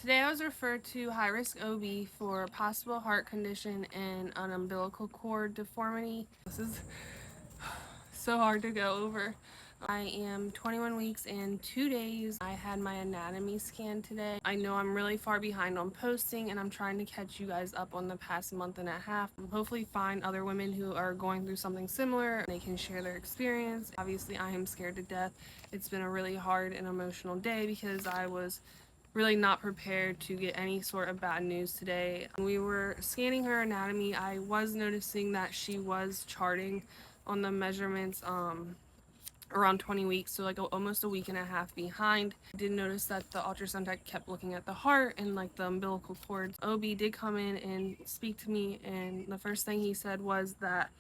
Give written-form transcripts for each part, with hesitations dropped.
Today I was referred to high-risk OB for possible heart condition and an umbilical cord deformity. This is so hard to go over. I am 21 weeks and 2 days. I had my anatomy scan today. I know I'm really far behind on posting, and I'm trying to catch you guys up on the past month and a half. Hopefully find other women who are going through something similar. They can share their experience. Obviously I am scared to death. It's been a really hard and emotional day because I was really not prepared to get any sort of bad news today. When we were scanning her anatomy, I was noticing that she was charting on the measurements around 20 weeks, so like almost a week and a half behind. I did notice that the ultrasound tech kept looking at the heart and like the umbilical cords. OB did come in and speak to me, and the first thing he said was that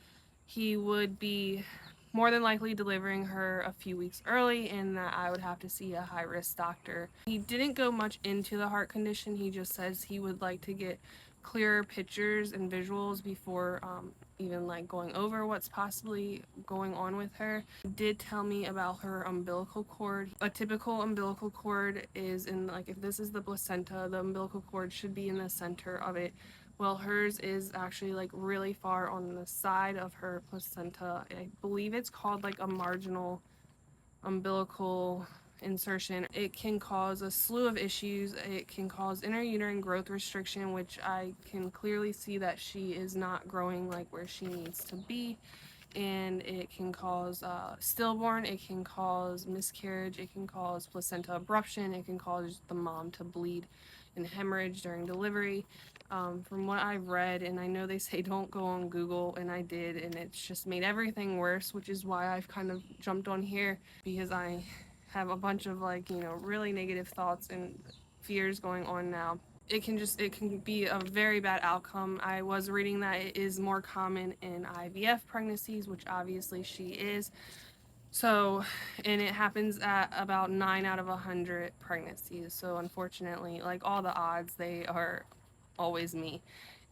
he would be more than likely delivering her a few weeks early and that I would have to see a high-risk doctor. He didn't go much into the heart condition. He just says he would like to get clearer pictures and visuals before even like going over what's possibly going on with her. He did tell me about her umbilical cord. A typical umbilical cord is in, like, if this is the placenta, the umbilical cord should be in the center of it. Well, hers is actually like really far on the side of her placenta. I believe it's called like a marginal umbilical insertion. It can cause a slew of issues. It can cause intrauterine growth restriction, which I can clearly see that she is not growing like where she needs to be. And it can cause stillborn, it can cause miscarriage, it can cause placenta abruption, it can cause the mom to bleed and hemorrhage during delivery. From what I've read, and I know they say don't go on Google, and I did, and it's just made everything worse, which is why I've kind of jumped on here, because I have a bunch of really negative thoughts and fears going on now. It can be a very bad outcome. I was reading that it is more common in IVF pregnancies, which obviously she is. So, and it happens at about 9 out of 100 pregnancies. So unfortunately, like, all the odds, they are always me,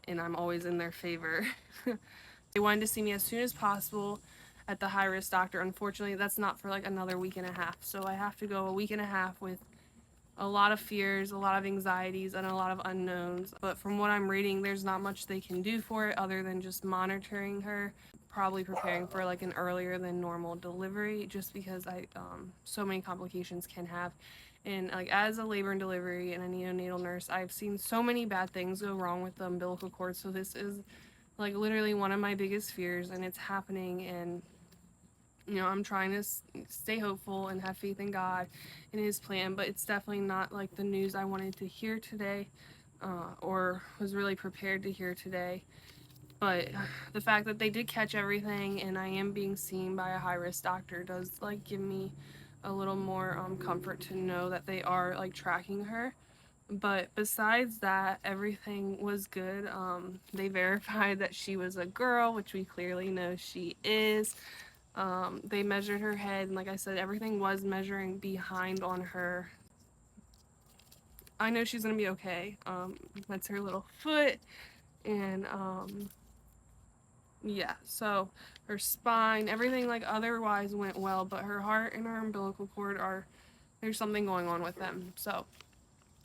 and I'm always in their favor. They wanted to see me as soon as possible at the high-risk doctor. Unfortunately, that's not for like another week and a half. So I have to go a week and a half with a lot of fears, a lot of anxieties, and a lot of unknowns. But from what I'm reading, there's not much they can do for it other than just monitoring her, probably preparing for like an earlier than normal delivery, just because so many complications can have. And like, as a labor and delivery and a neonatal nurse, I've seen so many bad things go wrong with the umbilical cord. So this is like literally one of my biggest fears, and it's happening. And I'm trying to stay hopeful and have faith in God and His plan, but it's definitely not like the news I wanted to hear today, or was really prepared to hear today. But the fact that they did catch everything and I am being seen by a high-risk doctor does like give me a little more comfort to know that they are like tracking her. But besides that, everything was good. They verified that she was a girl, which we clearly know she is. They measured her head, and like I said, everything was measuring behind on her. I know she's gonna be okay. That's her little foot, and yeah, so her spine, everything like otherwise went well, but her heart and her umbilical cord there's something going on with them. So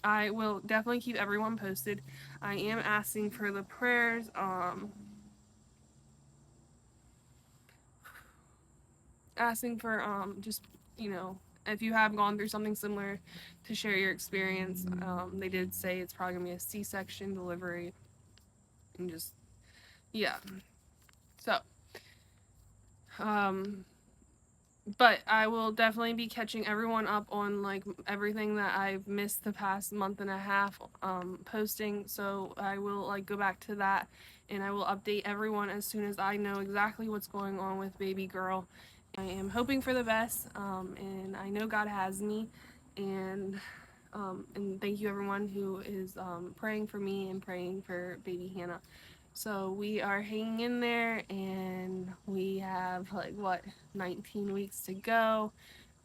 I will definitely keep everyone posted. I am asking for the prayers, asking for just, if you have gone through something similar, to share your experience. They did say it's probably gonna be a C-section delivery, and just, yeah. So but I will definitely be catching everyone up on like everything that I've missed the past month and a half posting. So I will like go back to that, and I will update everyone as soon as I know exactly what's going on with baby girl. I am hoping for the best, and I know God has me, and thank you everyone who is praying for me and praying for baby Hannah. So we are hanging in there, and we have like, what, 19 weeks to go,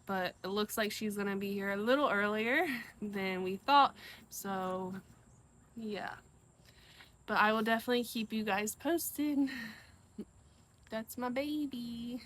but it looks like she's gonna be here a little earlier than we thought. So yeah, but I will definitely keep you guys posted. That's my baby.